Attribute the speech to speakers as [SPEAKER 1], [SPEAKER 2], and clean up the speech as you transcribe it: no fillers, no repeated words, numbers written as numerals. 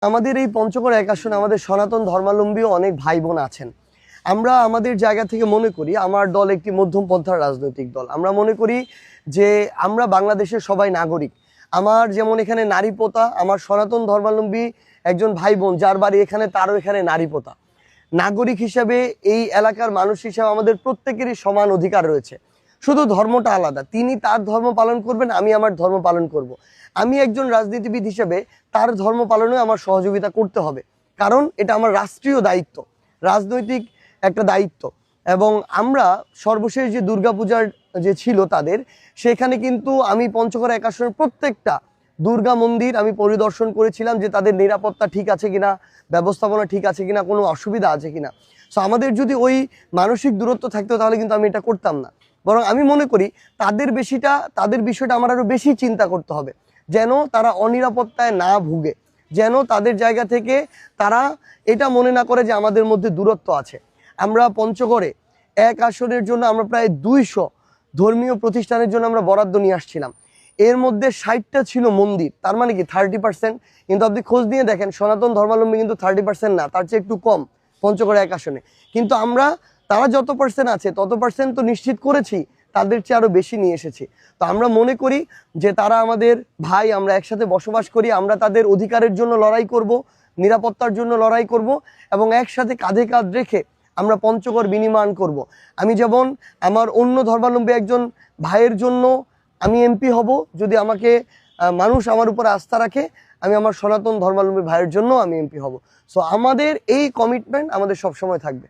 [SPEAKER 1] আমাদের এই পঞ্চগড় এক আসনে আমাদের সনাতন ধর্মাবলম্বীও অনেক ভাই বোন আছেন। আমরা আমাদের জায়গা থেকে মনে করি আমার দল একটি মধ্যম পন্থার রাজনৈতিক দল। আমরা মনে করি যে আমরা বাংলাদেশের সবাই নাগরিক। আমার যেমন এখানে নারী পোতা, আমার সনাতন ধর্মাবলম্বী একজন ভাই বোন যার বাড়ি এখানে, তারও এখানে নারী পোতা। নাগরিক হিসাবে এই এলাকার মানুষ হিসাবে আমাদের প্রত্যেকেরই সমান অধিকার রয়েছে, শুধু ধর্মটা আলাদা। তিনি তার ধর্ম পালন করবেন, আমি আমার ধর্ম পালন করব। আমি একজন রাজনীতিবিদ হিসেবে তার ধর্ম পালনে আমার সহযোগিতা করতে হবে, কারণ এটা আমার রাষ্ট্রীয় দায়িত্ব, রাজনৈতিক একটা দায়িত্ব। এবং আমরা সর্বশেষ যে দুর্গাপূজার যে ছিল তাদের, সেখানে কিন্তু আমি পঞ্চগড় এক আসনের প্রত্যেকটা দুর্গা মন্দির আমি পরিদর্শন করেছিলাম যে তাদের নিরাপত্তা ঠিক আছে কিনা, ব্যবস্থাপনা ঠিক আছে কিনা, কোনো অসুবিধা আছে কিনা। সো আমাদের যদি ওই মানসিক দূরত্ব থাকতো তাহলে কিন্তু আমি এটা করতাম না। বরং আমি মনে করি তাদের বিষয়টা আমার আরো বেশি চিন্তা করতে হবে, যেন তারা অনিরাপত্তায় না ভুগে, যেন তাদের জায়গা থেকে তারা এটা মনে না করে যে আমাদের মধ্যে দূরত্ব আছে। আমরা পঞ্চগড়ে এক আসনের জন্য আমরা প্রায় 200 ধর্মীয় প্রতিষ্ঠানের জন্য আমরা বরাদ্দ নিয়ে আসছিলাম। এর মধ্যে 60টা ছিল মন্দির, তার মানে কি 30%। কিন্তু আপনি খোঁজ নিয়ে দেখেন সনাতন ধর্মাবলম্বী কিন্তু 30% না, তার চেয়ে একটু কম পঞ্চগড় এক আসনে। কিন্তু তারা যত পার্সেন্ট আছে তত পার্সেন্ট তো নিশ্চিত করেছি, তাদের চেয়ে আরো বেশি নিয়ে এসেছি। তো আমরা মনে করি যে তারা আমাদের ভাই, আমরা একসাথে বসবাস করি, আমরা তাদের অধিকারের জন্য লড়াই করব, নিরাপত্তার জন্য লড়াই করব, এবং একসাথে কাঁধে কাঁধ রেখে আমরা পঞ্চগড় বিনির্মাণ করব। আমি যেমন আমার অন্য ধর্মাবলম্বী একজন ভাইয়ের জন্য আমি এমপি হব, যদি আমাকে মানুষ আমার উপর আস্থা রাখে, আমি আমার সনাতন ধর্মাবলম্বী ভাইয়ের জন্য আমি এমপি হব। সো আমাদের এই কমিটমেন্ট আমাদের সবসময় থাকবে।